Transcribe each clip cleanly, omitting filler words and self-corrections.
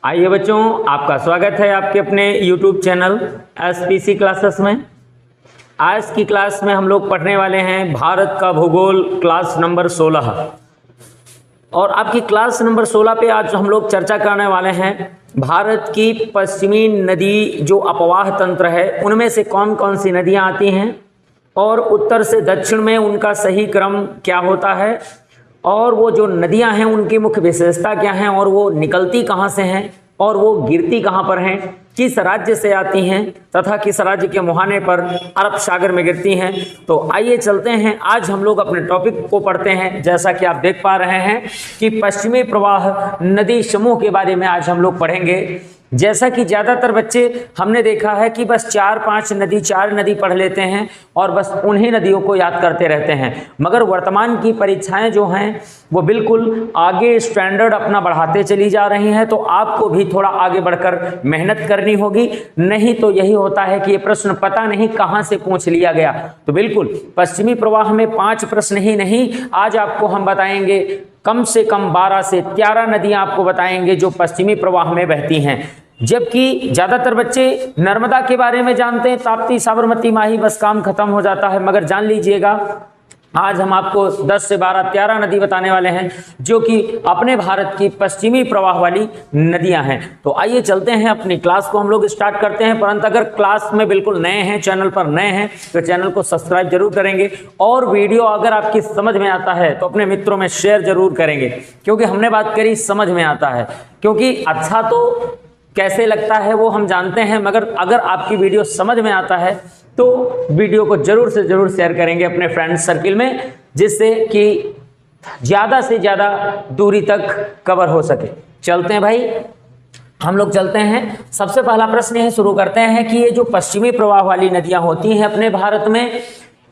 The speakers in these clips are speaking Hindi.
आइए बच्चों, आपका स्वागत है आपके अपने YouTube चैनल SPC क्लासेस में। आज की क्लास में हम लोग पढ़ने वाले हैं भारत का भूगोल क्लास नंबर 16। और आपकी क्लास नंबर 16 पे आज हम लोग चर्चा करने वाले हैं भारत की पश्चिमी नदी जो अपवाह तंत्र है उनमें से कौन कौन सी नदियां आती हैं और उत्तर से दक्षिण में उनका सही क्रम क्या होता है और वो जो नदियां हैं उनकी मुख्य विशेषता क्या है और वो निकलती कहाँ से हैं और वो गिरती कहाँ पर हैं, किस राज्य से आती हैं तथा किस राज्य के मुहाने पर अरब सागर में गिरती हैं। तो आइए चलते हैं, आज हम लोग अपने टॉपिक को पढ़ते हैं। जैसा कि आप देख पा रहे हैं कि पश्चिमी प्रवाह नदी समूह के बारे में आज हम लोग पढ़ेंगे। जैसा कि ज़्यादातर बच्चे हमने देखा है कि बस 4 नदी पढ़ लेते हैं और बस उन्हीं नदियों को याद करते रहते हैं, मगर वर्तमान की परीक्षाएं जो हैं वो बिल्कुल आगे स्टैंडर्ड अपना बढ़ाते चली जा रही हैं। तो आपको भी थोड़ा आगे बढ़कर मेहनत करनी होगी, नहीं तो यही होता है कि ये प्रश्न पता नहीं कहाँ से पूछ लिया गया। तो बिल्कुल पश्चिमी प्रवाह में 5 प्रश्न ही नहीं, आज आपको हम बताएंगे कम से कम 12 से 13 नदियां आपको बताएंगे जो पश्चिमी प्रवाह में बहती हैं। जबकि ज़्यादातर बच्चे नर्मदा के बारे में जानते हैं, ताप्ती, साबरमती, माही, बस काम खत्म हो जाता है। मगर जान लीजिएगा आज हम आपको 10 से 12, 13 नदी बताने वाले हैं जो कि अपने भारत की पश्चिमी प्रवाह वाली नदियां हैं। तो आइए चलते हैं, अपनी क्लास को हम लोग स्टार्ट करते हैं। परंतु अगर क्लास में बिल्कुल नए हैं, चैनल पर नए हैं, तो चैनल को सब्सक्राइब जरूर करेंगे और वीडियो अगर आपकी समझ में आता है तो अपने मित्रों में शेयर जरूर करेंगे, क्योंकि हमने बात करी समझ में आता है। क्योंकि अच्छा तो कैसे लगता है वो हम जानते हैं, मगर अगर आपकी वीडियो समझ में आता है तो वीडियो को जरूर से जरूर शेयर करेंगे अपने फ्रेंड्स सर्किल में, जिससे कि ज़्यादा से ज़्यादा दूरी तक कवर हो सके। चलते हैं भाई, हम लोग चलते हैं। सबसे पहला प्रश्न यह शुरू करते हैं कि ये जो पश्चिमी प्रवाह वाली नदियां होती हैं अपने भारत में,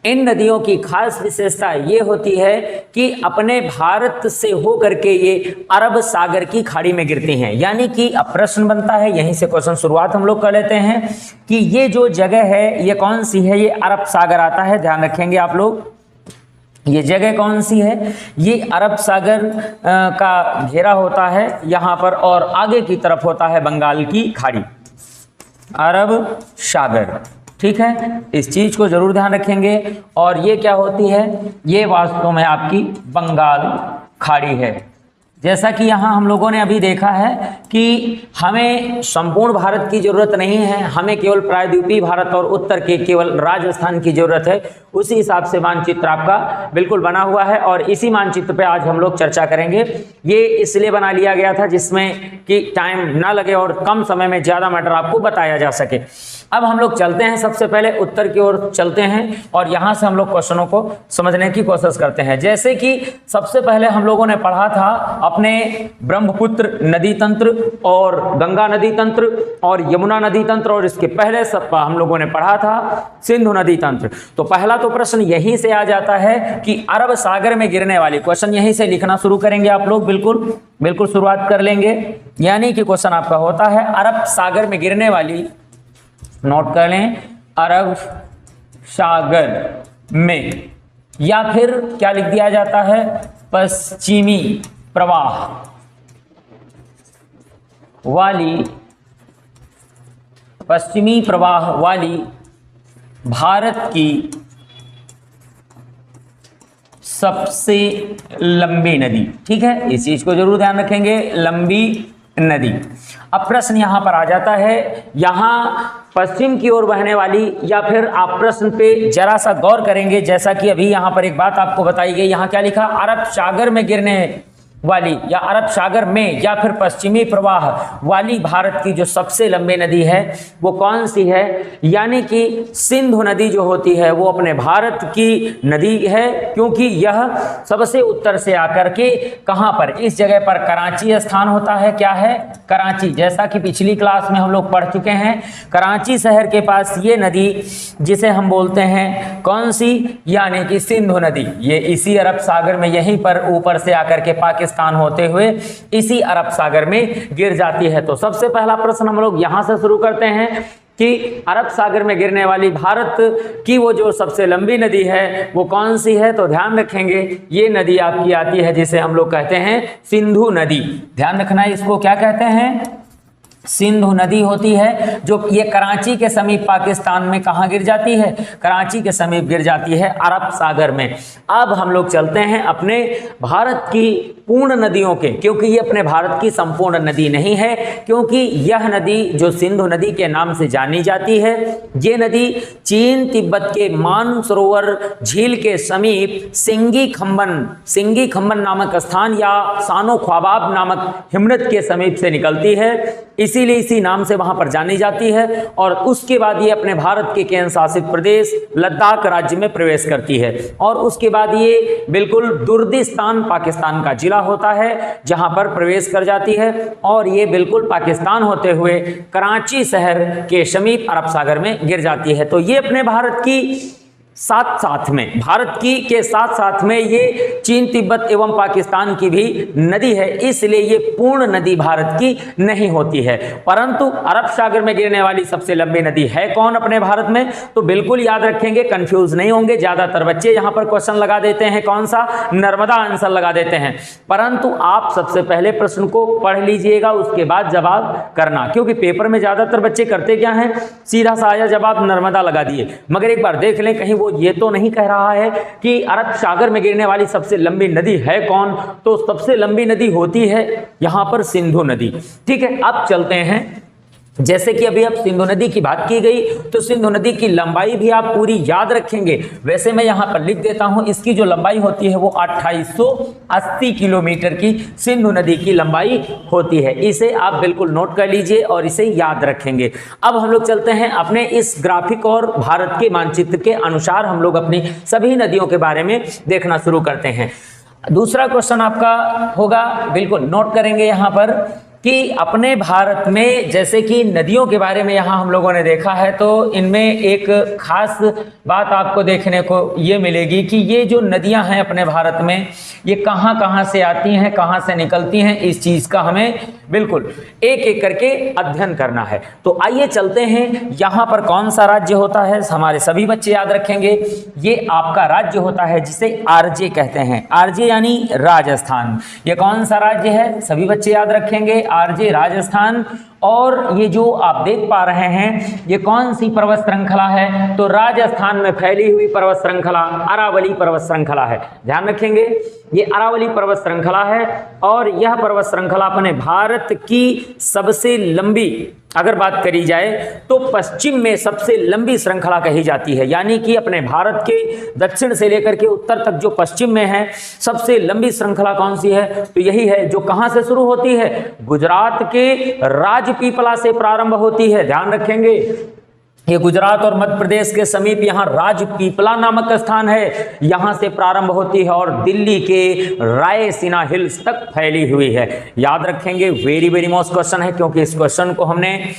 इन नदियों की खास विशेषता ये होती है कि अपने भारत से होकर के ये अरब सागर की खाड़ी में गिरती हैं। यानी कि अब प्रश्न बनता है, यहीं से क्वेश्चन शुरुआत हम लोग कर लेते हैं कि ये जो जगह है ये कौन सी है। ये अरब सागर आता है, ध्यान रखेंगे आप लोग। ये जगह कौन सी है? ये अरब सागर का घेरा होता है यहाँ पर और आगे की तरफ होता है बंगाल की खाड़ी, अरब सागर। ठीक है, इस चीज को जरूर ध्यान रखेंगे। और ये क्या होती है? ये वास्तव में आपकी बंगाल खाड़ी है। जैसा कि यहाँ हम लोगों ने अभी देखा है कि हमें संपूर्ण भारत की जरूरत नहीं है, हमें केवल प्रायद्वीपीय भारत और उत्तर के केवल राजस्थान की जरूरत है। उसी हिसाब से मानचित्र आपका बिल्कुल बना हुआ है और इसी मानचित्र पे आज हम लोग चर्चा करेंगे। ये इसलिए बना लिया गया था जिसमें कि टाइम ना लगे और कम समय में ज़्यादा मैटर आपको बताया जा सके। अब हम लोग चलते हैं, सबसे पहले उत्तर की ओर चलते हैं और यहाँ से हम लोग क्वेश्चनों को समझने की कोशिश करते हैं। जैसे कि सबसे पहले हम लोगों ने पढ़ा था अपने ब्रह्मपुत्र नदी तंत्र और गंगा नदी तंत्र और यमुना नदी तंत्र, और इसके पहले सब हम लोगों ने पढ़ा था सिंधु नदी तंत्र। तो पहला तो प्रश्न यहीं से आ जाता है कि अरब सागर में गिरने वाली, क्वेश्चन यहीं से लिखना शुरू करेंगे आप लोग, बिल्कुल शुरुआत कर लेंगे। यानी कि क्वेश्चन आपका होता है अरब सागर में गिरने वाली, नोट कर लें, अरब सागर में, या फिर क्या लिख दिया जाता है, पश्चिमी प्रवाह वाली भारत की सबसे लंबी नदी। ठीक है, इस चीज को जरूर ध्यान रखेंगे, लंबी नदी। अब प्रश्न यहां पर आ जाता है, यहां पश्चिम की ओर बहने वाली, या फिर आप प्रश्न पे जरा सा गौर करेंगे। जैसा कि अभी यहां पर एक बात आपको बताई गई, यहां क्या लिखा, अरब सागर में गिरने वाली या अरब सागर में या फिर पश्चिमी प्रवाह वाली भारत की जो सबसे लंबी नदी है वो कौन सी है? यानी कि सिंधु नदी जो होती है वो अपने भारत की नदी है, क्योंकि यह सबसे उत्तर से आकर के कहां पर, इस जगह पर कराची स्थान होता है। क्या है? कराची। जैसा कि पिछली क्लास में हम लोग पढ़ चुके हैं, कराची शहर के पास ये नदी जिसे हम बोलते हैं कौन सी, यानी कि सिंधु नदी, ये इसी अरब सागर में यहीं पर ऊपर से आकर के पाकिस्तान होते हुए इसी अरब सागर में गिर जाती है। तो सबसे पहला प्रश्न हम लोग यहां से शुरू करते हैं कि अरब सागर में गिरने वाली भारत की वो जो सबसे लंबी नदी है वो कौन सी है। तो ध्यान रखेंगे ये नदी आपकी आती है जिसे हम लोग कहते हैं सिंधु नदी। ध्यान रखना है, इसको क्या कहते हैं? सिंधु नदी होती है, जो ये कराची के समीप पाकिस्तान में कहाँ गिर जाती है, कराची के समीप गिर जाती है अरब सागर में। अब हम लोग चलते हैं अपने भारत की पूर्ण नदियों के, क्योंकि ये अपने भारत की संपूर्ण नदी नहीं है, क्योंकि यह नदी जो सिंधु नदी के नाम से जानी जाती है, ये नदी चीन तिब्बत के मानसरोवर झील के समीप सिंगी खम्बन नामक स्थान या सानो ख्वाबाब नामक हिमनद के समीप से निकलती है, इसीलिए इसी नाम से वहां पर जानी जाती है। और उसके बाद ये अपने भारत के केंद्र शासित प्रदेश लद्दाख राज्य में प्रवेश करती है, और उसके बाद ये बिल्कुल दुर्दिस्तान पाकिस्तान का जिला होता है, जहां पर प्रवेश कर जाती है, और ये बिल्कुल पाकिस्तान होते हुए कराची शहर के समीप अरब सागर में गिर जाती है। तो ये अपने भारत की साथ साथ में ये चीन तिब्बत एवं पाकिस्तान की भी नदी है, इसलिए ये पूर्ण नदी भारत की नहीं होती है। परंतु अरब सागर में गिरने वाली सबसे लंबी नदी है कौन अपने भारत में, तो बिल्कुल याद रखेंगे, कंफ्यूज नहीं होंगे। ज्यादातर बच्चे यहाँ पर क्वेश्चन लगा देते हैं कौन सा, नर्मदा आंसर लगा देते हैं, परंतु आप सबसे पहले प्रश्न को पढ़ लीजिएगा, उसके बाद जवाब करना, क्योंकि पेपर में ज्यादातर बच्चे करते क्या है, सीधा सा आया जवाब नर्मदा लगा दिए। मगर एक बार देख लें कहीं वो ये तो नहीं कह रहा है कि अरब सागर में गिरने वाली सबसे लंबी नदी है कौन, तो सबसे लंबी नदी होती है यहां पर सिंधु नदी। ठीक है, अब चलते हैं, जैसे कि अभी अब सिंधु नदी की बात की गई, तो सिंधु नदी की लंबाई भी आप पूरी याद रखेंगे। वैसे मैं यहाँ पर लिख देता हूँ, इसकी जो लंबाई होती है वो 2880 किलोमीटर की सिंधु नदी की लंबाई होती है। इसे आप बिल्कुल नोट कर लीजिए और इसे याद रखेंगे। अब हम लोग चलते हैं अपने इस ग्राफिक और भारत के मानचित्र के अनुसार हम लोग अपनी सभी नदियों के बारे में देखना शुरू करते हैं। दूसरा क्वेश्चन आपका होगा, बिल्कुल नोट करेंगे यहाँ पर, कि अपने भारत में जैसे कि नदियों के बारे में यहाँ हम लोगों ने देखा है, तो इनमें एक खास बात आपको देखने को ये मिलेगी कि ये जो नदियाँ हैं अपने भारत में, ये कहाँ कहाँ से आती हैं, कहाँ से निकलती हैं, इस चीज़ का हमें बिल्कुल एक एक करके अध्ययन करना है। तो आइए चलते हैं, यहाँ पर कौन सा राज्य होता है, हमारे सभी बच्चे याद रखेंगे, ये आपका राज्य होता है जिसे आरजे कहते हैं, आरजे यानी राजस्थान। ये कौन सा राज्य है, सभी बच्चे याद रखेंगे, आरजे राजस्थान। और ये जो आप देख पा रहे हैं ये कौन सी पर्वत श्रृंखला है, तो राजस्थान में फैली हुई पर्वत श्रृंखला अरावली पर्वत श्रृंखला है। ध्यान रखेंगे, ये अरावली पर्वत श्रृंखला है, और यह पर्वत श्रृंखला अपने भारत की सबसे लंबी, अगर बात करी जाए तो पश्चिम में सबसे लंबी श्रृंखला कही जाती है, यानी कि अपने भारत के दक्षिण से लेकर के उत्तर तक जो पश्चिम में है सबसे लंबी श्रृंखला कौन सी है, तो यही है, जो कहां से शुरू होती है, गुजरात के राजपीपला से प्रारंभ होती है। ध्यान रखेंगे, ये गुजरात और मध्य प्रदेश के समीप यहाँ राजपीपला नामक स्थान है, यहाँ से प्रारंभ होती है और दिल्ली के रायसीना हिल्स तक फैली हुई है। याद रखेंगे, वेरी वेरी मोस्ट क्वेश्चन है, क्योंकि इस क्वेश्चन को हमने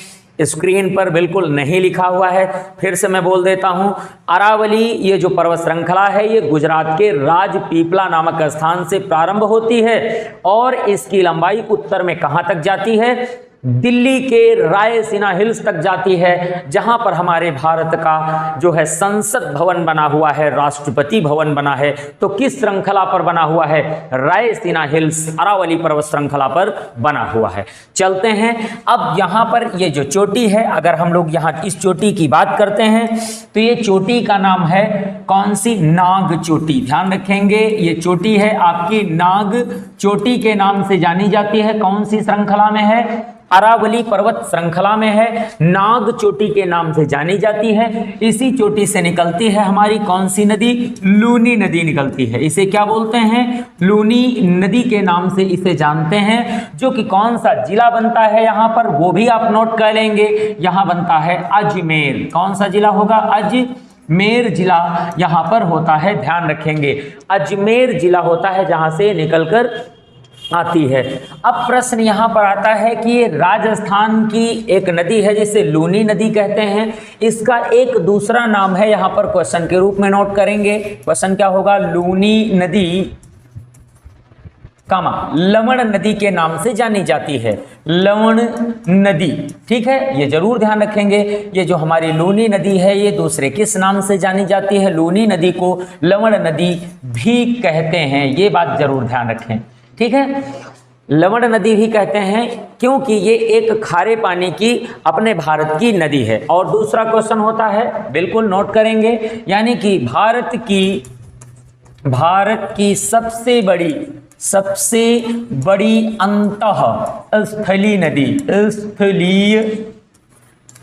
स्क्रीन पर बिल्कुल नहीं लिखा हुआ है। फिर से मैं बोल देता हूँ, अरावली ये जो पर्वत श्रृंखला है ये गुजरात के राजपीपला नामक स्थान से प्रारंभ होती है, और इसकी लंबाई उत्तर में कहाँ तक जाती है, दिल्ली के रायसीना हिल्स तक जाती है, जहां पर हमारे भारत का जो है संसद भवन बना हुआ है, राष्ट्रपति भवन बना है। तो किस श्रृंखला पर बना हुआ है, रायसीना हिल्स अरावली पर्वत श्रृंखला पर बना हुआ है। चलते हैं, अब यहां पर ये जो चोटी है, अगर हम लोग यहाँ इस चोटी की बात करते हैं तो ये चोटी का नाम है कौन सी, नाग चोटी। ध्यान रखेंगे, ये चोटी है आपकी नाग चोटी के नाम से जानी जाती है। कौन सी श्रृंखला में है, अरावली पर्वत श्रृंखला में है, नाग चोटी के नाम से जानी जाती है। इसी चोटी से निकलती है हमारी कौन सी नदी, लूनी नदी निकलती है। इसे क्या बोलते हैं, लूनी नदी के नाम से इसे जानते हैं, जो कि कौन सा जिला बनता है यहाँ पर, वो भी आप नोट कर लेंगे। यहाँ बनता है अजमेर। कौन सा जिला होगा, अजमेर जिला यहाँ पर होता है। ध्यान रखेंगे, अजमेर जिला होता है जहाँ से निकलकर आती है। अब प्रश्न यहाँ पर आता है कि ये राजस्थान की एक नदी है जिसे लूनी नदी कहते हैं, इसका एक दूसरा नाम है, यहाँ पर क्वेश्चन के रूप में नोट करेंगे। क्वेश्चन क्या होगा, लूनी नदी लवण नदी के नाम से जानी जाती है, लवण नदी। ठीक है, ये जरूर ध्यान रखेंगे, ये जो हमारी लूनी नदी है ये दूसरे किस नाम से जानी जाती है, लूनी नदी को लवण नदी भी कहते हैं, ये बात जरूर ध्यान रखें। ठीक है, लवण नदी भी कहते हैं क्योंकि ये एक खारे पानी की अपने भारत की नदी है। और दूसरा क्वेश्चन होता है, बिल्कुल नोट करेंगे, यानी कि भारत की सबसे बड़ी स्थलीय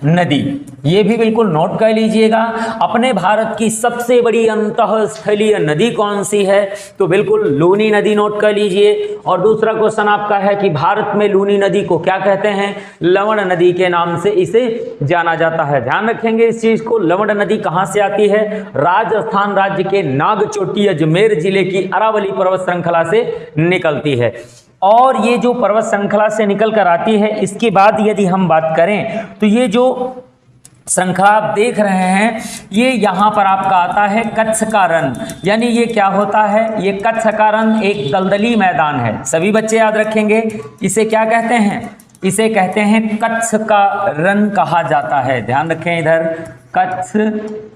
नदी, ये भी बिल्कुल नोट कर लीजिएगा। अपने भारत की सबसे बड़ी अंतःस्थलीय नदी कौन सी है? तो बिल्कुल लूनी नदी नोट कर लीजिए। और दूसरा क्वेश्चन आपका है कि भारत में लूनी नदी को क्या कहते हैं? लवण नदी के नाम से इसे जाना जाता है। ध्यान रखेंगे इस चीज को। लवण नदी कहाँ से आती है? राजस्थान राज्य के नागचोटी अजमेर जिले की अरावली पर्वत श्रृंखला से निकलती है। और ये जो पर्वत श्रृंखला से निकल कर आती है, इसके बाद यदि हम बात करें तो ये जो श्रृंखला आप देख रहे हैं, ये यहाँ पर आपका आता है कच्छ का रण। यानी ये क्या होता है? ये कच्छ का रण एक दलदली मैदान है। सभी बच्चे याद रखेंगे, इसे क्या कहते हैं? इसे कहते हैं कच्छ का रण कहा जाता है। ध्यान रखें इधर, कच्छ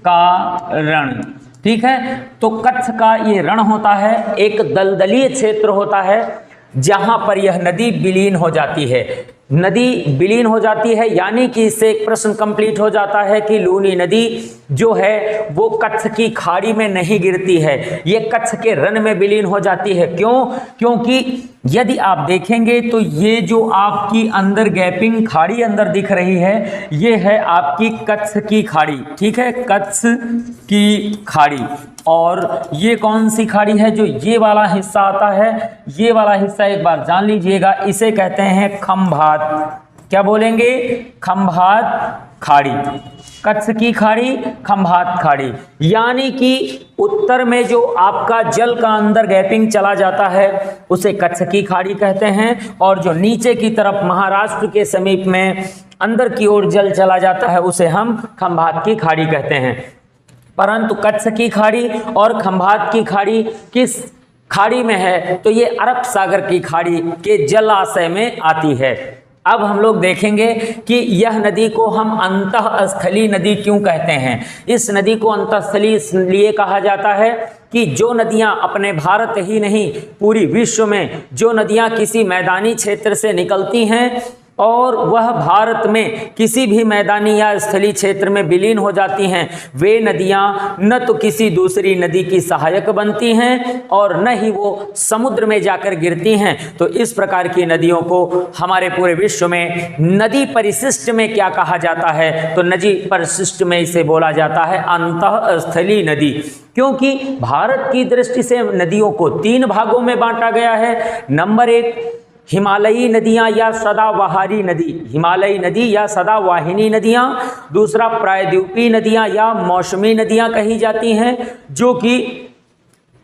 का रण, ठीक है। तो कच्छ का ये रण होता है, एक दलदलीय क्षेत्र होता है जहां पर यह नदी विलीन हो जाती है। नदी विलीन हो जाती है, यानी कि इससे एक प्रश्न कंप्लीट हो जाता है कि लूनी नदी जो है वो कच्छ की खाड़ी में नहीं गिरती है, ये कच्छ के रण में विलीन हो जाती है। क्यों? क्योंकि यदि आप देखेंगे तो ये जो आपकी अंदर गैपिंग खाड़ी अंदर दिख रही है, ये है आपकी कच्छ की खाड़ी, ठीक है, कच्छ की खाड़ी। और ये कौन सी खाड़ी है? जो ये वाला हिस्सा आता है, ये वाला हिस्सा एक बार जान लीजिएगा, इसे कहते हैं खंभात। क्या बोलेंगे? खंभात खाड़ी, कच्छ की खाड़ी, खंभात खाड़ी। यानी कि उत्तर में जो आपका जल का अंदर गैपिंग चला जाता है उसे कच्छ की खाड़ी कहते हैं, और जो नीचे की तरफ महाराष्ट्र के समीप में अंदर की ओर जल चला जाता है उसे हम खंभात की खाड़ी कहते हैं। परंतु कच्छ की खाड़ी और खंभात की खाड़ी किस खाड़ी में है? तो ये अरब सागर की खाड़ी के जलाशय में आती है। अब हम लोग देखेंगे कि यह नदी को हम अंतःस्थलीय नदी क्यों कहते हैं। इस नदी को अंतःस्थलीय इसलिए कहा जाता है कि जो नदियां अपने भारत ही नहीं पूरी विश्व में जो नदियां किसी मैदानी क्षेत्र से निकलती हैं और वह भारत में किसी भी मैदानी या स्थलीय क्षेत्र में विलीन हो जाती हैं, वे नदियां न तो किसी दूसरी नदी की सहायक बनती हैं और न ही वो समुद्र में जाकर गिरती हैं। तो इस प्रकार की नदियों को हमारे पूरे विश्व में नदी परिशिष्ट में क्या कहा जाता है? तो नदी परिशिष्ट में इसे बोला जाता है अंतःस्थलीय नदी। क्योंकि भारत की दृष्टि से नदियों को 3 भागों में बांटा गया है। नंबर 1 हिमालयी नदियां या सदाबहारी नदी, हिमालयी नदी या सदावाहिनी नदियां। दूसरा प्रायद्वीपीय नदियां या मौसमी नदियां कही जाती हैं, जो कि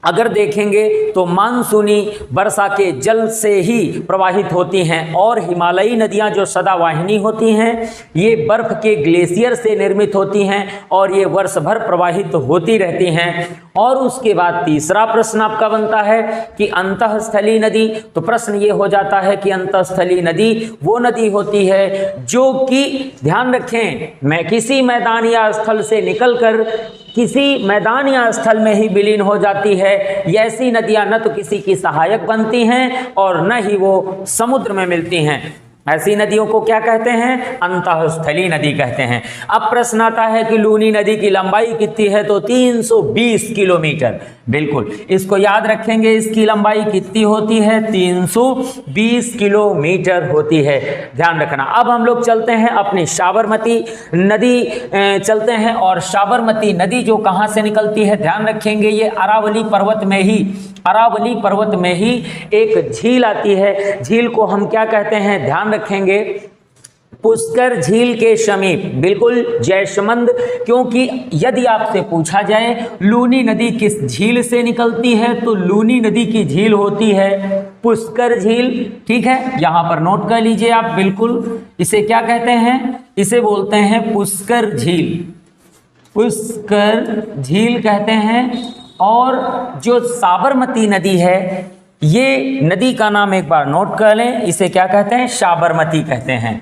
अगर देखेंगे तो मानसूनी वर्षा के जल से ही प्रवाहित होती हैं। और हिमालयी नदियां जो सदावाहिनी होती हैं, ये बर्फ के ग्लेशियर से निर्मित होती हैं और ये वर्ष भर प्रवाहित होती रहती हैं। और उसके बाद तीसरा प्रश्न आपका बनता है कि अंतःस्थलीय नदी। तो प्रश्न ये हो जाता है कि अंतःस्थलीय नदी वो नदी होती है जो कि, ध्यान रखें, मैं किसी मैदान या स्थल से निकलकर किसी मैदान या स्थल में ही विलीन हो जाती है। ऐसी नदियां न तो किसी की सहायक बनती हैं और न ही वो समुद्र में मिलती हैं। ऐसी नदियों को क्या कहते हैं? अंतःस्थलीय नदी कहते हैं। अब प्रश्न आता है कि लूनी नदी की लंबाई कितनी है? तो 320 किलोमीटर। बिल्कुल इसको याद रखेंगे, इसकी लंबाई कितनी होती है? 320 किलोमीटर होती है, ध्यान रखना। अब हम लोग चलते हैं अपनी साबरमती नदी चलते हैं। और साबरमती नदी जो कहाँ से निकलती है? ध्यान रखेंगे, ये अरावली पर्वत में ही एक झील आती है। झील को हम क्या कहते हैं? ध्यान रखेंगे, पुष्कर झील के समीप, बिल्कुल जयसमंद। क्योंकि यदि आपसे पूछा जाए लूनी नदी किस झील से निकलती है, तो लूनी नदी की झील होती है पुष्कर झील, ठीक है। यहां पर नोट कर लीजिए आप, बिल्कुल इसे क्या कहते हैं? इसे बोलते हैं पुष्कर झील, पुष्कर झील कहते हैं। और जो साबरमती नदी है, ये नदी का नाम एक बार नोट कर लें, इसे क्या कहते हैं? साबरमती कहते हैं।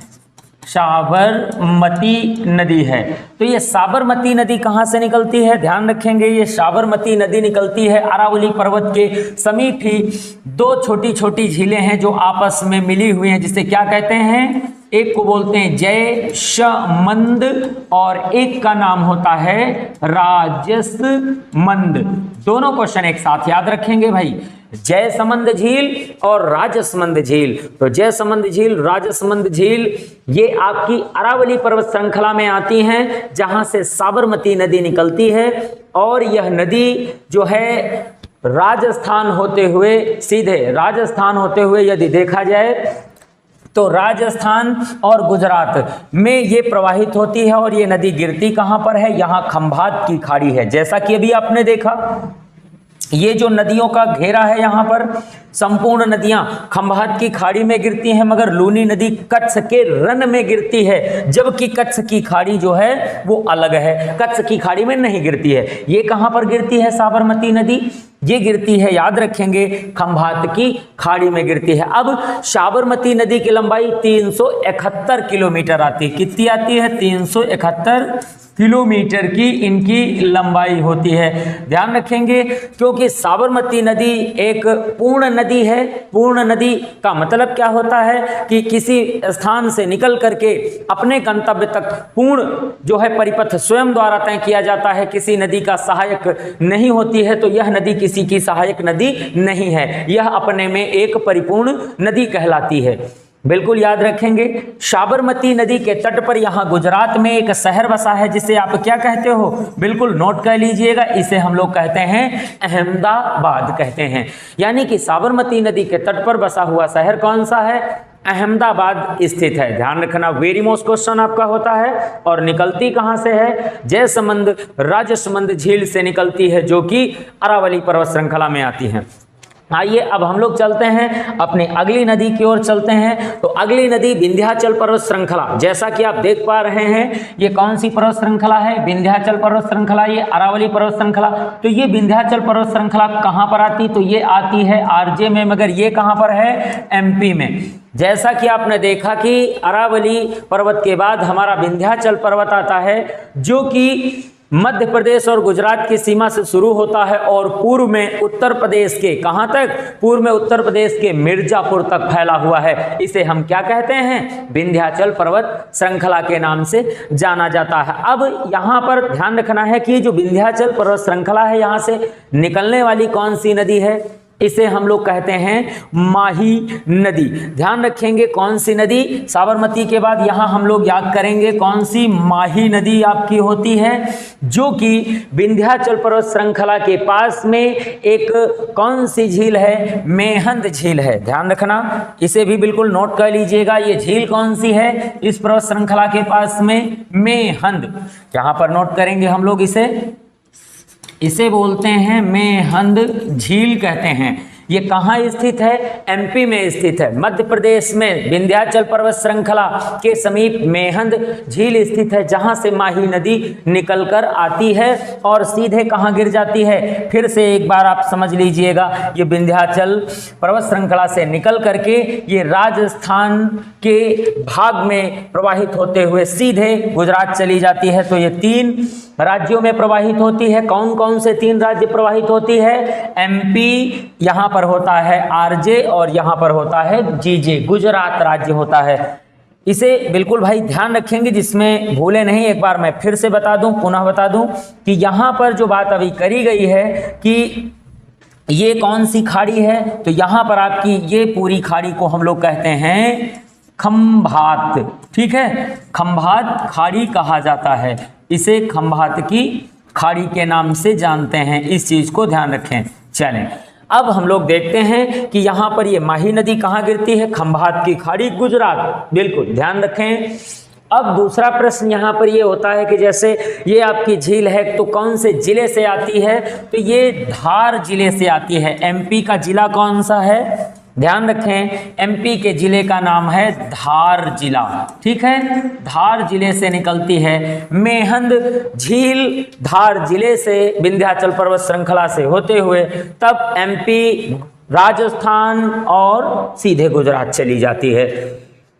साबरमती नदी है। तो ये साबरमती नदी कहाँ से निकलती है, ध्यान रखेंगे, ये साबरमती नदी निकलती है अरावली पर्वत के समीप ही। दो छोटी छोटी झीलें हैं जो आपस में मिली हुई हैं, जिसे क्या कहते हैं, एक को बोलते हैं जयसमंद और एक का नाम होता है राजसमंद। दोनों क्वेश्चन एक साथ याद रखेंगे भाई, जयसमंद झील और राजसमंद झील। तो जयसमंद झील, राजसमंद झील ये आपकी अरावली पर्वत श्रृंखला में आती हैं, जहां से साबरमती नदी निकलती है। और यह नदी जो है राजस्थान होते हुए, सीधे राजस्थान होते हुए यदि देखा जाए तो राजस्थान और गुजरात में ये प्रवाहित होती है। और ये नदी गिरती कहाँ पर है, यहाँ खंभात की खाड़ी है। जैसा कि अभी आपने देखा, ये जो नदियों का घेरा है, यहाँ पर संपूर्ण नदियां खंभात की खाड़ी में गिरती हैं, मगर लूनी नदी कच्छ के रन में गिरती है, जबकि कच्छ की खाड़ी जो है वो अलग है, कच्छ की खाड़ी में नहीं गिरती है। ये कहाँ पर गिरती है साबरमती नदी, ये गिरती है, याद रखेंगे, खंभात की खाड़ी में गिरती है। अब साबरमती नदी की लंबाई 371 किलोमीटर आती है। कितनी आती है, 371 किलोमीटर की इनकी लंबाई होती है। ध्यान रखेंगे, क्योंकि साबरमती नदी एक पूर्ण नदी है। पूर्ण नदी का मतलब क्या होता है कि किसी स्थान से निकल करके अपने गंतव्य तक पूर्ण जो है परिपथ स्वयं द्वारा तय किया जाता है, किसी नदी का सहायक नहीं होती है। तो यह नदी किसी की सहायक नदी नहीं है, यह अपने में एक परिपूर्ण नदी कहलाती है। बिल्कुल याद रखेंगे। साबरमती नदी के तट पर यहाँ गुजरात में एक शहर बसा है, जिसे आप क्या कहते हो, बिल्कुल नोट कर लीजिएगा, इसे हम लोग कहते हैं अहमदाबाद कहते हैं। यानी कि साबरमती नदी के तट पर बसा हुआ शहर कौन सा है, अहमदाबाद स्थित है। ध्यान रखना, वेरी मोस्ट क्वेश्चन आपका होता है। और निकलती कहाँ से है, जयसमंद राजसमंद झील से निकलती है, जो कि अरावली पर्वत श्रृंखला में आती है। आइए अब हम लोग चलते हैं अपनी अगली नदी की ओर चलते हैं। तो अगली नदी विंध्याचल पर्वत श्रृंखला, जैसा कि आप देख पा रहे हैं, ये कौन सी पर्वत श्रृंखला है, विंध्याचल पर्वत श्रृंखला, ये अरावली पर्वत श्रृंखला। तो ये विंध्याचल पर्वत श्रृंखला कहाँ पर आती, तो ये आती है आरजे में, मगर ये कहाँ पर है, एमपी में। जैसा कि आपने देखा कि अरावली पर्वत के बाद हमारा विंध्याचल पर्वत आता है, जो कि मध्य प्रदेश और गुजरात की सीमा से शुरू होता है और पूर्व में उत्तर प्रदेश के, कहां तक, पूर्व में उत्तर प्रदेश के मिर्जापुर तक फैला हुआ है। इसे हम क्या कहते हैं, विंध्याचल पर्वत श्रृंखला के नाम से जाना जाता है। अब यहां पर ध्यान रखना है कि जो विंध्याचल पर्वत श्रृंखला है, यहां से निकलने वाली कौन सी नदी है, इसे हम लोग कहते हैं माही नदी। ध्यान रखेंगे, कौन सी नदी, साबरमती के बाद यहां हम लोग याद करेंगे कौन सी, माही नदी आपकी होती है, जो कि विंध्याचल पर्वत श्रृंखला के पास में एक कौन सी झील है, मेहंद झील है। ध्यान रखना, इसे भी बिल्कुल नोट कर लीजिएगा, ये झील कौन सी है इस पर्वत श्रृंखला के पास में, मेहंद। यहां पर नोट करेंगे हम लोग, इसे बोलते हैं मेहंद झील कहते हैं। ये कहाँ स्थित है, एमपी में स्थित है, मध्य प्रदेश में विंध्याचल पर्वत श्रृंखला के समीप मेहंद झील स्थित है, जहां से माही नदी निकलकर आती है और सीधे कहाँ गिर जाती है। फिर से एक बार आप समझ लीजिएगा, ये विंध्याचल पर्वत श्रृंखला से निकल करके ये राजस्थान के भाग में प्रवाहित होते हुए सीधे गुजरात चली जाती है। तो ये 3 राज्यों में प्रवाहित होती है। कौन कौन से 3 राज्य प्रवाहित होती है, एमपी, यहाँ पर होता है आरजे, और यहाँ पर होता है जीजे, गुजरात राज्य होता है। इसे बिल्कुल भाई ध्यान रखेंगे, जिसमें भूले नहीं। एक बार मैं फिर से बता दूं, पुनः बता दूं कि यहाँ पर जो बात अभी करी गई है कि ये कौन सी खाड़ी है, तो यहाँ पर आपकी ये पूरी खाड़ी को हम लोग कहते हैं खंभात। ठीक है, खंभात खाड़ी कहा जाता है, इसे खंभात की खाड़ी के नाम से जानते हैं, इस चीज को ध्यान रखें। चलें अब हम लोग देखते हैं कि यहाँ पर ये माही नदी कहाँ गिरती है, खंभात की खाड़ी, गुजरात। बिल्कुल ध्यान रखें। अब दूसरा प्रश्न यहाँ पर ये होता है कि जैसे ये आपकी झील है, तो कौन से जिले से आती है, तो ये धार जिले से आती है। एमपी का जिला कौन सा है, ध्यान रखें, एमपी के जिले का नाम है धार जिला। ठीक है, धार जिले से निकलती है मेहंद झील, धार जिले से विंध्याचल पर्वत श्रृंखला से होते हुए तब एमपी, राजस्थान और सीधे गुजरात चली जाती है।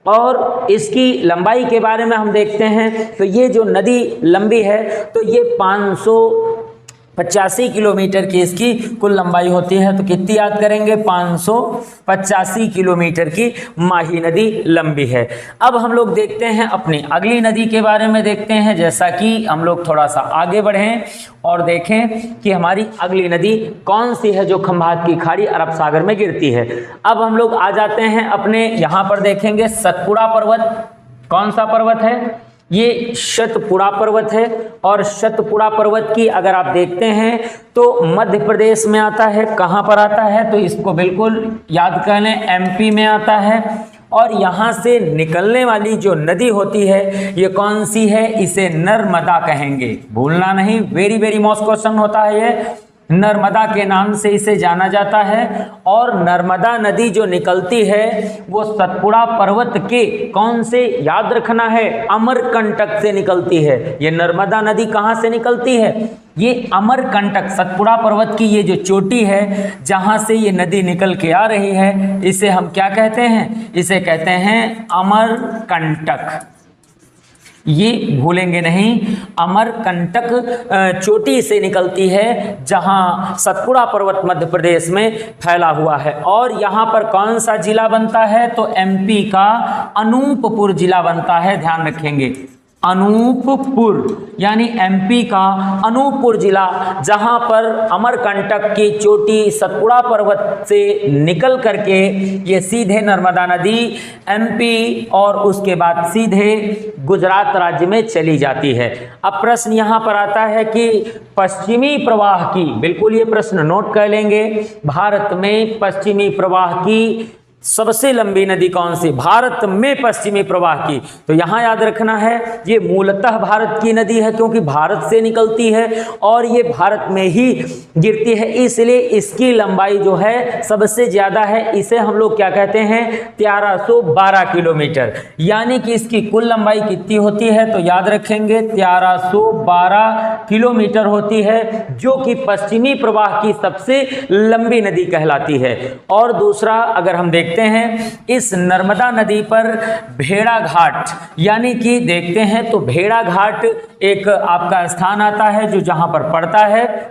और इसकी लंबाई के बारे में हम देखते हैं तो ये जो नदी लंबी है तो ये 585 किलोमीटर की इसकी कुल लंबाई होती है। तो कितनी याद करेंगे, 585 किलोमीटर की माही नदी लंबी है। अब हम लोग देखते हैं अपनी अगली नदी के बारे में देखते हैं, जैसा कि हम लोग थोड़ा सा आगे बढ़ें और देखें कि हमारी अगली नदी कौन सी है जो खंभात की खाड़ी अरब सागर में गिरती है। अब हम लोग आ जाते हैं अपने यहाँ पर देखेंगे सतपुड़ा पर्वत। कौन सा पर्वत है, ये सतपुड़ा पर्वत है। और सतपुड़ा पर्वत की अगर आप देखते हैं तो मध्य प्रदेश में आता है। कहाँ पर आता है, तो इसको बिल्कुल याद कर लें, एमपी में आता है। और यहाँ से निकलने वाली जो नदी होती है ये कौन सी है, इसे नर्मदा कहेंगे, भूलना नहीं, वेरी वेरी मोस्ट क्वेश्चन होता है ये। नर्मदा के नाम से इसे जाना जाता है। और नर्मदा नदी जो निकलती है वो सतपुड़ा पर्वत के कौन से, याद रखना है, अमरकंटक से निकलती है। ये नर्मदा नदी कहाँ से निकलती है, ये अमरकंटक, सतपुड़ा पर्वत की ये जो चोटी है जहाँ से ये नदी निकल के आ रही है, इसे हम क्या कहते हैं, इसे कहते हैं अमरकंटक। ये भूलेंगे नहीं, अमरकंटक चोटी से निकलती है जहां सतपुड़ा पर्वत मध्य प्रदेश में फैला हुआ है। और यहाँ पर कौन सा जिला बनता है, तो एमपी का अनूपपुर जिला बनता है, ध्यान रखेंगे, अनूपपुर यानी एमपी का अनूपपुर जिला, जहां पर अमरकंटक की चोटी सतपुड़ा पर्वत से निकल करके ये सीधे नर्मदा नदी एमपी और उसके बाद सीधे गुजरात राज्य में चली जाती है। अब प्रश्न यहां पर आता है कि पश्चिमी प्रवाह की, बिल्कुल ये प्रश्न नोट कर लेंगे, भारत में पश्चिमी प्रवाह की सबसे लंबी नदी कौन सी, भारत में पश्चिमी प्रवाह की, तो यहाँ याद रखना है ये मूलतः भारत की नदी है क्योंकि भारत से निकलती है और ये भारत में ही गिरती है, इसलिए इसकी लंबाई जो है सबसे ज़्यादा है। इसे हम लोग क्या कहते हैं, 1312 किलोमीटर, यानी कि इसकी कुल लंबाई कितनी होती है, तो याद रखेंगे 1312 किलोमीटर होती है, जो कि पश्चिमी प्रवाह की सबसे लंबी नदी कहलाती है। और दूसरा अगर हम देखते हैं इस नर्मदा नदी पर भेड़ा घाट, यानी कि देखते हैं तो भेड़ा घाट एक आपका स्थान आता है जो जहां पर पड़ता है।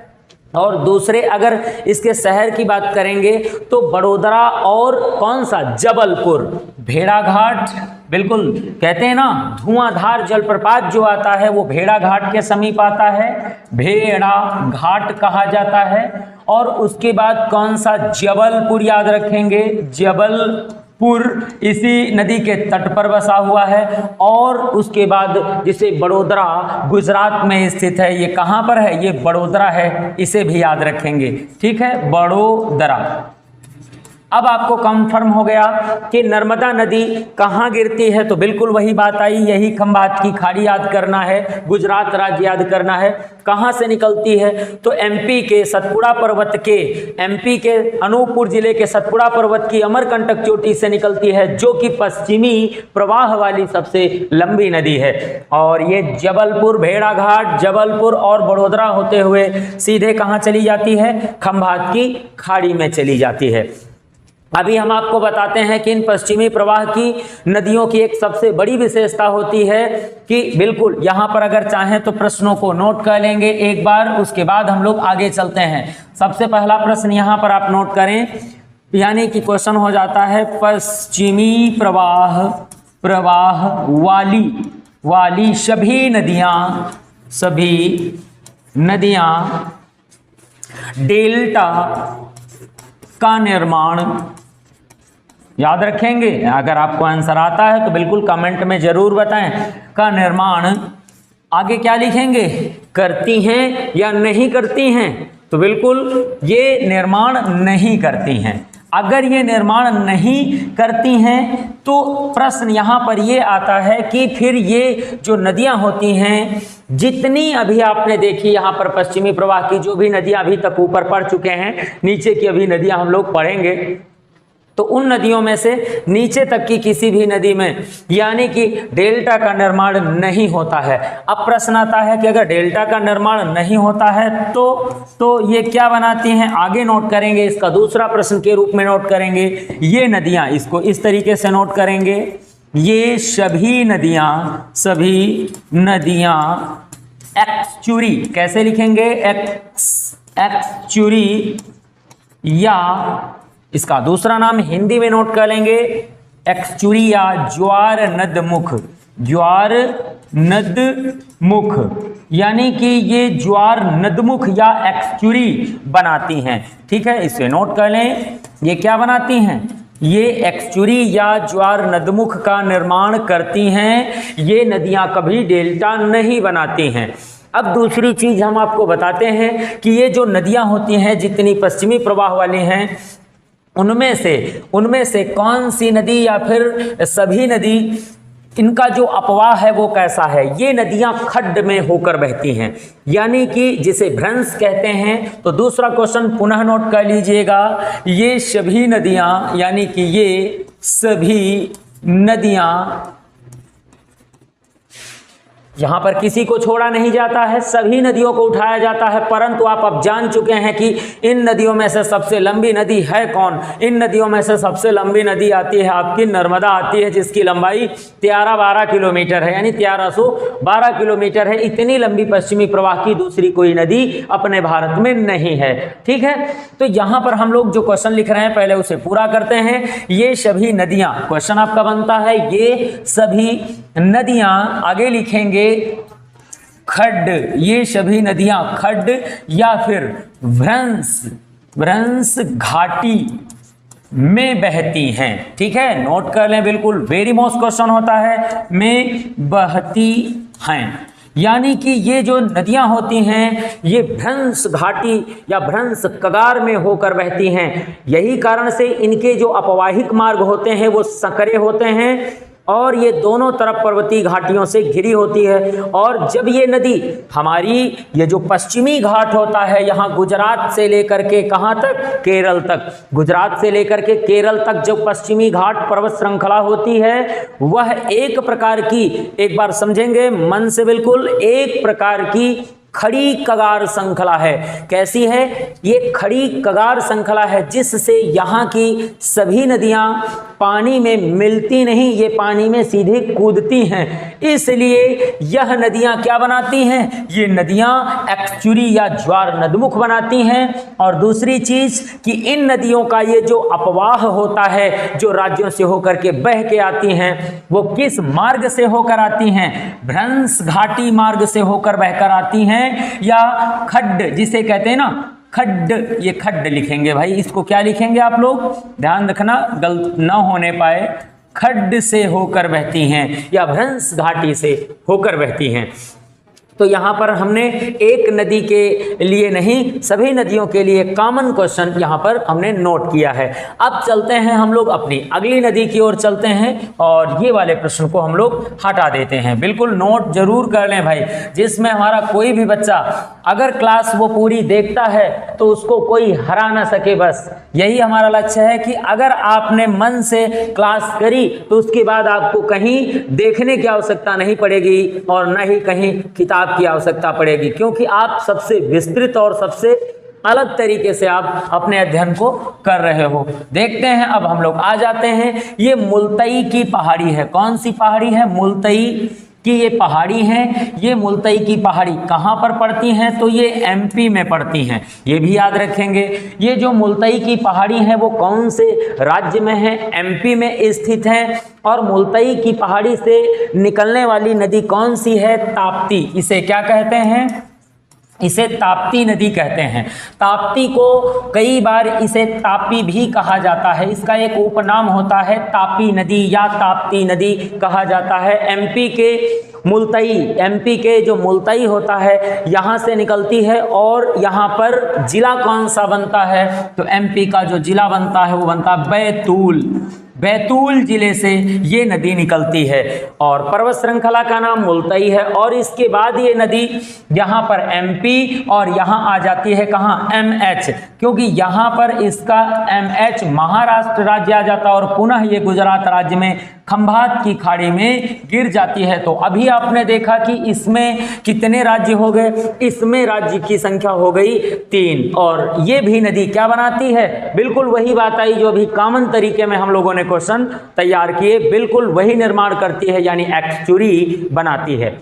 और दूसरे अगर इसके शहर की बात करेंगे तो बड़ोदरा और कौन सा, जबलपुर। भेड़ा घाट बिल्कुल कहते हैं ना, धुआंधार जलप्रपात जो आता है वो भेड़ा घाट के समीप आता है, भेड़ा घाट कहा जाता है। और उसके बाद कौन सा, जबलपुर याद रखेंगे, जबलपुर इसी नदी के तट पर बसा हुआ है। और उसके बाद जिसे बड़ोदरा गुजरात में स्थित है, ये कहाँ पर है, ये बड़ोदरा है, इसे भी याद रखेंगे, ठीक है, बड़ोदरा। अब आपको कंफर्म हो गया कि नर्मदा नदी कहाँ गिरती है, तो बिल्कुल वही बात आई, यही खंभात की खाड़ी याद करना है, गुजरात राज्य याद करना है। कहाँ से निकलती है, तो एमपी के सतपुड़ा पर्वत के, एमपी के अनूपपुर जिले के सतपुड़ा पर्वत की अमरकंटक चोटी से निकलती है, जो कि पश्चिमी प्रवाह वाली सबसे लंबी नदी है। और ये जबलपुर, भेड़ा घाट, जबलपुर और बड़ोदरा होते हुए सीधे कहाँ चली जाती है, खंभात की खाड़ी में चली जाती है। अभी हम आपको बताते हैं कि इन पश्चिमी प्रवाह की नदियों की एक सबसे बड़ी विशेषता होती है कि बिल्कुल यहाँ पर अगर चाहें तो प्रश्नों को नोट कर लेंगे एक बार, उसके बाद हम लोग आगे चलते हैं। सबसे पहला प्रश्न यहाँ पर आप नोट करें, यानी कि क्वेश्चन हो जाता है पश्चिमी प्रवाह वाली सभी नदियाँ डेल्टा का निर्माण, याद रखेंगे, अगर आपको आंसर आता है तो बिल्कुल कमेंट में जरूर बताएं, का निर्माण आगे क्या लिखेंगे, करती हैं या नहीं करती हैं, तो बिल्कुल ये निर्माण नहीं करती हैं। अगर ये निर्माण नहीं करती हैं तो प्रश्न यहाँ पर ये आता है कि फिर ये जो नदियाँ होती हैं, जितनी अभी आपने देखी यहाँ पर पश्चिमी प्रवाह की जो भी नदियाँ अभी तक ऊपर पढ़ चुके हैं, नीचे की अभी नदियाँ हम लोग पढ़ेंगे, तो उन नदियों में से नीचे तक की किसी भी नदी में यानी कि डेल्टा का निर्माण नहीं होता है। अब प्रश्न आता है कि अगर डेल्टा का निर्माण नहीं होता है तो ये क्या बनाती हैं, आगे नोट करेंगे, इसका दूसरा प्रश्न के रूप में नोट करेंगे। ये नदियां, इसको इस तरीके से नोट करेंगे, ये सभी नदियां एक्चुरी, कैसे लिखेंगे, एक्चुरी, या इसका दूसरा नाम हिंदी में नोट कर लेंगे एक्चुरी या ज्वार नदमुख, ज्वार नदमुख, यानी कि ये ज्वार नदमुख या एक्चुरी बनाती हैं। ठीक है, इसे नोट कर लें, ये क्या बनाती हैं, ये एक्चुरी या ज्वार नदमुख का निर्माण करती हैं। ये नदियां कभी डेल्टा नहीं बनाती हैं। अब दूसरी चीज हम आपको बताते हैं कि ये जो नदियां होती हैं जितनी पश्चिमी प्रवाह वाली हैं, उनमें से कौन सी नदी या फिर सभी नदी, इनका जो अपवाह है वो कैसा है, ये नदियां खड्ड में होकर बहती हैं, यानी कि जिसे भ्रंश कहते हैं। तो दूसरा क्वेश्चन पुनः नोट कर लीजिएगा, ये सभी नदियां, यानी कि ये सभी नदियां, यहां पर किसी को छोड़ा नहीं जाता है, सभी नदियों को उठाया जाता है। परंतु आप अब जान चुके हैं कि इन नदियों में से सबसे लंबी नदी है कौन। इन नदियों में से सबसे लंबी नदी आती है आपकी नर्मदा आती है, जिसकी लंबाई 1312 किलोमीटर है, यानी 1312 किलोमीटर है। इतनी लंबी पश्चिमी प्रवाह की दूसरी कोई नदी अपने भारत में नहीं है। ठीक है, तो यहां पर हम लोग जो क्वेश्चन लिख रहे हैं पहले उसे पूरा करते हैं। ये सभी नदियां, क्वेश्चन आपका बनता है ये सभी नदियां, आगे लिखेंगे खड्ड, ये सभी नदियां खड्ड या फिर भ्रंश घाटी में बहती हैं। ठीक है, नोट कर लें, बिल्कुल वेरी मोस्ट क्वेश्चन होता है, में बहती हैं, यानी कि ये जो नदियां होती हैं ये भ्रंश घाटी या भ्रंश कगार में होकर बहती हैं। यही कारण से इनके जो अपवाहिक मार्ग होते हैं वो संकरे होते हैं और ये दोनों तरफ पर्वतीय घाटियों से घिरी होती है। और जब ये नदी हमारी ये जो पश्चिमी घाट होता है, यहाँ गुजरात से लेकर के कहाँ तक, केरल तक, गुजरात से लेकर के केरल तक जो पश्चिमी घाट पर्वत श्रृंखला होती है वह एक प्रकार की, एक बार समझेंगे मन से बिल्कुल, एक प्रकार की खड़ी कगार श्रृंखला है। कैसी है ये खड़ी कगार श्रृंखला है, जिससे यहाँ की सभी नदियाँ पानी में मिलती नहीं, ये पानी में सीधे कूदती हैं। इसलिए यह नदियाँ क्या बनाती हैं, ये नदियाँ एक्चुरी या ज्वार नदमुख बनाती हैं। और दूसरी चीज कि इन नदियों का ये जो अपवाह होता है, जो राज्यों से होकर के बह के आती हैं, वो किस मार्ग से होकर आती हैं, भ्रंश घाटी मार्ग से होकर बहकर आती हैं, या खड्ड जिसे कहते हैं ना खड्ड, ये खड्ड लिखेंगे भाई, इसको क्या लिखेंगे आप लोग ध्यान रखना गलत ना होने पाए, खड्ड से होकर बहती हैं या भ्रंश घाटी से होकर बहती हैं। तो यहाँ पर हमने एक नदी के लिए नहीं, सभी नदियों के लिए कॉमन क्वेश्चन यहाँ पर हमने नोट किया है। अब चलते हैं हम लोग अपनी अगली नदी की ओर चलते हैं और ये वाले प्रश्न को हम लोग हटा देते हैं। बिल्कुल नोट जरूर कर लें भाई, जिसमें हमारा कोई भी बच्चा अगर क्लास वो पूरी देखता है तो उसको कोई हरा ना सके, बस यही हमारा लक्ष्य है कि अगर आपने मन से क्लास करी तो उसके बाद आपको कहीं देखने की आवश्यकता नहीं पड़ेगी और न ही कहीं किताब की आवश्यकता पड़ेगी, क्योंकि आप सबसे विस्तृत और सबसे अलग तरीके से आप अपने अध्ययन को कर रहे हो। देखते हैं अब हम लोग आ जाते हैं, ये मुल्तई की पहाड़ी है। कौन सी पहाड़ी है, मुल्तई की ये पहाड़ी है। ये मुल्तई की पहाड़ी कहाँ पर पड़ती हैं, तो ये एमपी में पड़ती हैं, ये भी याद रखेंगे। ये जो मुल्तई की पहाड़ी है वो कौन से राज्य में है, एमपी में स्थित है। और मुल्तई की पहाड़ी से निकलने वाली नदी कौन सी है, ताप्ती। इसे क्या कहते हैं, इसे ताप्ती नदी कहते हैं। ताप्ती को कई बार इसे तापी भी कहा जाता है, इसका एक उपनाम होता है तापी नदी या ताप्ती नदी कहा जाता है। एमपी के मुल्तई, एमपी के जो मुल्तई होता है यहाँ से निकलती है और यहाँ पर जिला कौन सा बनता है, तो एमपी का जो जिला बनता है वो बनता है बैतूल। बैतूल जिले से ये नदी निकलती है और पर्वत श्रृंखला का नाम मुल्तई है। और इसके बाद ये नदी यहाँ पर एमपी और यहाँ आ जाती है कहाँ, एमएच, क्योंकि यहाँ पर इसका एमएच महाराष्ट्र राज्य आ जाता है और पुनः ये गुजरात राज्य में खंभात की खाड़ी में गिर जाती है। तो अभी आपने देखा कि इसमें कितने राज्य हो गए, इसमें राज्य की संख्या हो गई 3। और ये भी नदी क्या बनाती है, बिल्कुल वही बात आई जो अभी कॉमन तरीके में हम लोगों ने क्वेश्चन तैयार किए, बिल्कुल वही निर्माण करती है, यानी एक्चुरी बनाती है।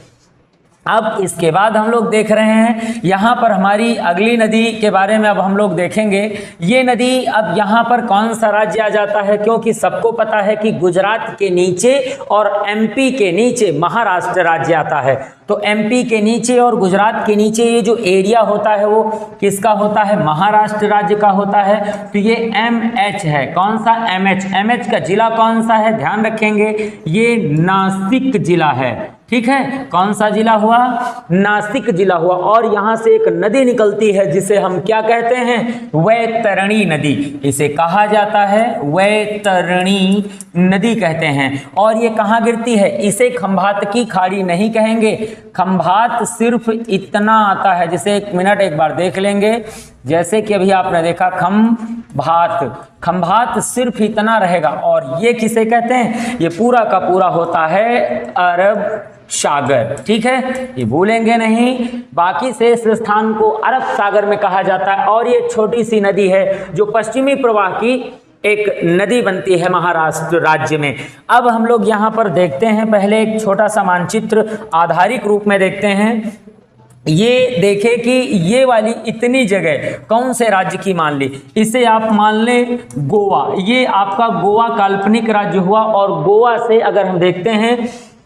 अब इसके बाद हम लोग देख रहे हैं यहाँ पर हमारी अगली नदी के बारे में अब हम लोग देखेंगे। ये नदी अब यहाँ पर कौन सा राज्य आ जाता है, क्योंकि सबको पता है कि गुजरात के नीचे और एमपी के नीचे महाराष्ट्र राज्य आता है। तो एमपी के नीचे और गुजरात के नीचे ये जो एरिया होता है वो किसका होता है, महाराष्ट्र राज्य का होता है। तो ये एमएच है, कौन सा, एमएच। एमएच का जिला कौन सा है, ध्यान रखेंगे, ये नासिक जिला है, ठीक है। कौन सा जिला हुआ, नासिक जिला हुआ। और यहां से एक नदी निकलती है जिसे हम क्या कहते हैं, वैतरणी नदी, इसे कहा जाता है वैतरणी नदी कहते हैं। और ये कहाँ गिरती है, इसे खंभात की खाड़ी नहीं कहेंगे, खंभात सिर्फ इतना आता है, जैसे एक मिनट एक बार देख लेंगे, जैसे कि अभी आपने देखा खंभात, खंभात सिर्फ इतना रहेगा। और ये किसे कहते हैं, ये पूरा का पूरा होता है अरब सागर, ठीक है, ये भूलेंगे नहीं। बाकी से इस स्थान को अरब सागर में कहा जाता है। और ये छोटी सी नदी है जो पश्चिमी प्रवाह की एक नदी बनती है महाराष्ट्र राज्य में। अब हम लोग यहाँ पर देखते हैं, पहले एक छोटा सा मानचित्र आधारिक रूप में देखते हैं। ये देखें कि ये वाली इतनी जगह कौन से राज्य की मान ली, इसे आप मान लें गोवा, ये आपका गोवा काल्पनिक राज्य हुआ। और गोवा से अगर हम देखते हैं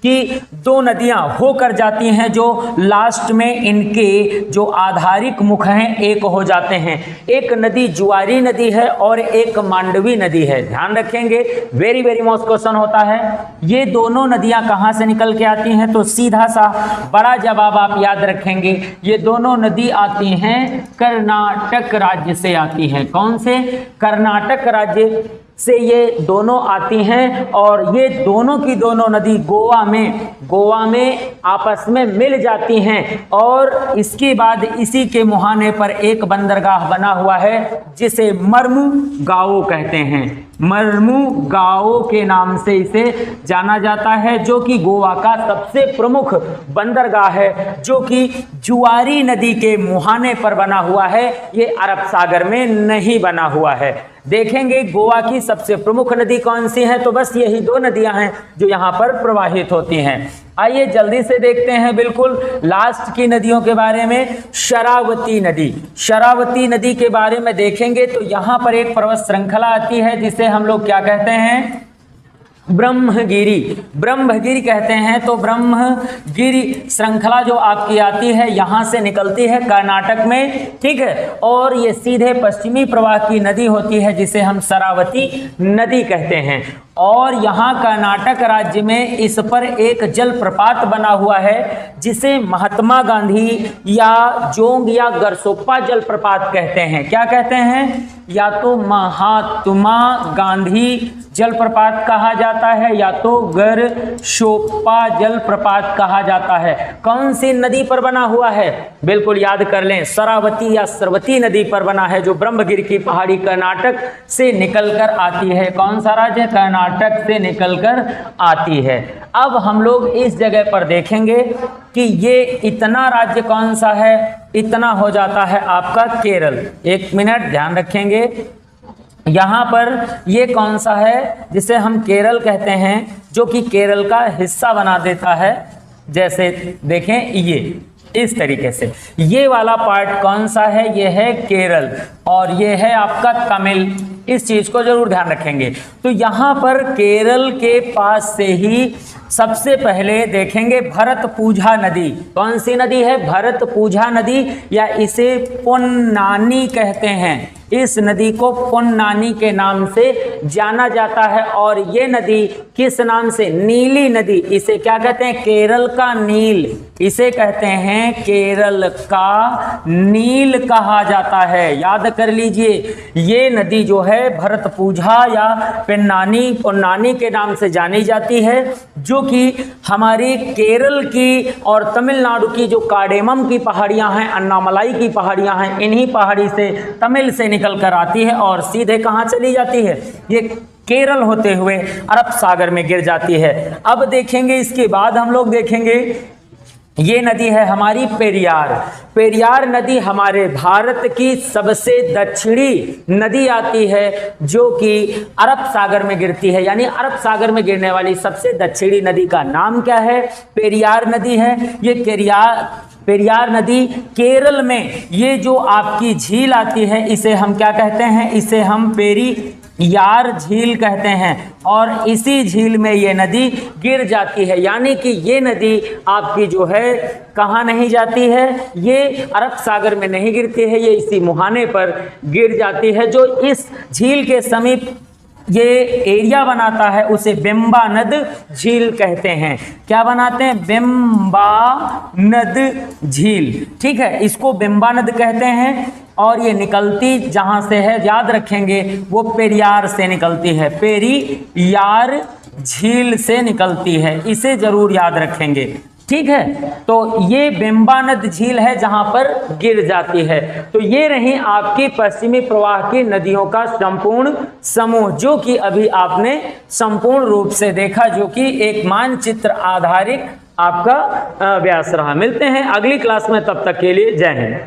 कि दो नदियां होकर जाती हैं जो लास्ट में इनके जो आधारिक मुख हैं एक हो जाते हैं। एक नदी जुआरी नदी है और एक मांडवी नदी है, ध्यान रखेंगे, वेरी वेरी मोस्ट क्वेश्चन होता है। ये दोनों नदियां कहां से निकल के आती हैं, तो सीधा सा बड़ा जवाब आप याद रखेंगे, ये दोनों नदी आती हैं कर्नाटक राज्य से आती हैं। कौन से, कर्नाटक राज्य से ये दोनों आती हैं। और ये दोनों की दोनों नदी गोवा में आपस में मिल जाती हैं। और इसके बाद इसी के मुहाने पर एक बंदरगाह बना हुआ है जिसे मर्मुगाओ कहते हैं, मर्मुगाओ के नाम से इसे जाना जाता है, जो कि गोवा का सबसे प्रमुख बंदरगाह है, जो कि जुआरी नदी के मुहाने पर बना हुआ है, ये अरब सागर में नहीं बना हुआ है। देखेंगे गोवा की सबसे प्रमुख नदी कौन सी है, तो बस यही दो नदियां हैं जो यहाँ पर प्रवाहित होती हैं। आइए जल्दी से देखते हैं बिल्कुल लास्ट की नदियों के बारे में। शरावती नदी, शरावती नदी के बारे में देखेंगे तो यहाँ पर एक पर्वत श्रृंखला आती है जिसे हम लोग क्या कहते हैं, ब्रह्मगिरी, ब्रह्मगिरी कहते हैं। तो ब्रह्मगिरी श्रृंखला जो आपकी आती है यहाँ से निकलती है कर्नाटक में, ठीक है। और ये सीधे पश्चिमी प्रवाह की नदी होती है जिसे हम शरावती नदी कहते हैं। और यहाँ कर्नाटक राज्य में इस पर एक जलप्रपात बना हुआ है जिसे महात्मा गांधी या जोंग या गरसोप्पा जलप्रपात कहते हैं। क्या कहते हैं, या तो महात्मा गांधी जलप्रपात कहा जाता है या तो गरसोप्पा जलप्रपात कहा जाता है। कौन सी नदी पर बना हुआ है, बिल्कुल याद कर लें, शरावती या सरवती नदी पर बना है, जो ब्रह्मगिरी की पहाड़ी कर्नाटक से निकलकर आती है। कौन सा राज्य, कर्नाटक से निकलकर आती है। अब हम लोग इस जगह पर देखेंगे कि ये इतना राज्य कौन सा है, इतना हो जाता है आपका केरल। एक मिनट ध्यान रखेंगे, यहाँ पर ये कौन सा है जिसे हम केरल कहते हैं, जो कि केरल का हिस्सा बना देता है। जैसे देखें ये इस तरीके से, ये वाला पार्ट कौन सा है, ये है केरल और ये है आपका तमिल। इस चीज को जरूर ध्यान रखेंगे। तो यहाँ पर केरल के पास से ही सबसे पहले देखेंगे भरतपुझा नदी। कौन सी नदी है, भरतपुझा नदी, या इसे पोन्नानी कहते हैं। इस नदी को पोन्नानी के नाम से जाना जाता है। और ये नदी किस नाम से, नीली नदी, इसे क्या कहते हैं, केरल का नील, इसे कहते हैं केरल का नील कहा जाता है। याद कर लीजिए, ये नदी जो है भरतपुझा या पोन्नानी के नाम से जानी जाती है, जो कि हमारी केरल की और तमिलनाडु की जो काडेमम की पहाड़ियां हैं, अन्नामलाई की पहाड़ियां हैं, इन्हीं पहाड़ी से तमिल से निकल कर आती है और सीधे कहाँ चली जाती है, ये केरल होते हुए अरब सागर में गिर जाती है। अब देखेंगे इसके बाद हम लोग देखेंगे ये नदी है हमारी पेरियार। पेरियार नदी हमारे भारत की सबसे दक्षिणी नदी आती है, जो कि अरब सागर में गिरती है, यानी अरब सागर में गिरने वाली सबसे दक्षिणी नदी का नाम क्या है? पेरियार नदी है। ये पेरियार नदी केरल में ये जो आपकी झील आती है, इसे हम क्या कहते हैं? इसे हम पेरियार झील कहते हैं, और इसी झील में ये नदी गिर जाती है। यानी कि ये नदी आपकी जो है कहाँ नहीं जाती है? ये अरब सागर में नहीं गिरती है, ये इसी मुहाने पर गिर जाती है। जो इस झील के समीप ये एरिया बनाता है उसे बेम्बानद झील कहते हैं। क्या बनाते हैं? बेम्बानद झील। ठीक है, इसको बेम्बानद कहते हैं। और ये निकलती जहां से है, याद रखेंगे, वो पेरियार से निकलती है, पेरियार झील से निकलती है, इसे जरूर याद रखेंगे। ठीक है, तो ये बेम्बानद झील है जहां पर गिर जाती है। तो ये रही आपकी पश्चिमी प्रवाह की नदियों का संपूर्ण समूह, जो कि अभी आपने संपूर्ण रूप से देखा, जो कि एक मानचित्र आधारित आपका अभ्यास रहा। मिलते हैं अगली क्लास में, तब तक के लिए जय हिंद।